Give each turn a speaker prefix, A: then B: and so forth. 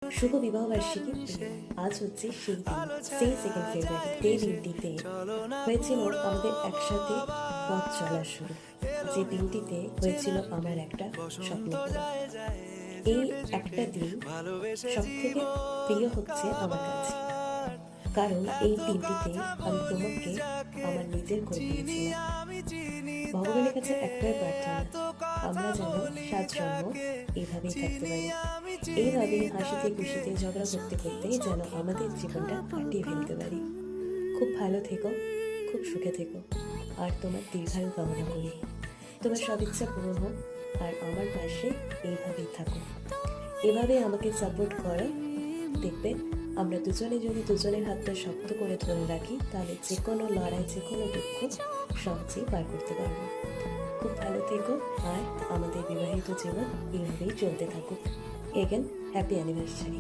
A: শুভ বিবাহবার্ষিকী আজ হচ্ছে সেই দিন, সেই 2 ফেব্রুয়ারি। এই দিনটিতে হয়েছিল আমাদের একসাথে পথ চলা শুরু। যে দিনটিতে হয়েছিল আমার একটা স্বপ্ন পূরণ। এই একটা দিন সবথেকে প্রিয় হচ্ছে আমার কাছে, কারণ এই দিনটিতে আমি তোমাকে আমার নিজের করে পেয়েছিলাম। ভগবানের কাছে একটাই প্রার্থনা, আমরা যেন 7 জন্ম এইভাবেই থাকতে পারি। এইভাবেই হাসিতে খুশিতে ঝগড়া করতে করতে যেন আমাদের জীবনটা কাটিয়ে ফেলতে পারি। খুব ভালো থেকো, খুব সুখে থেকো, আর তোমার দীর্ঘায়ু কামনা করি। তোমার সব ইচ্ছা পূরণ হোক, আর আমার পাশে এইভাবেই থাকো। এভাবে আমাকে সাপোর্ট করো। দেখবে আমরা দুজনে যদি দুজনের হাতটা শক্ত করে ধরে রাখি, তাহলে যে কোনো লড়াই, যে কোনো দুঃখ সহজেই পার করতে পারবো। খুব ভালো থেকো, আর আমাদের বিবাহিত জীবন এইভাবেই চলতে থাকুক। Again happy anniversary.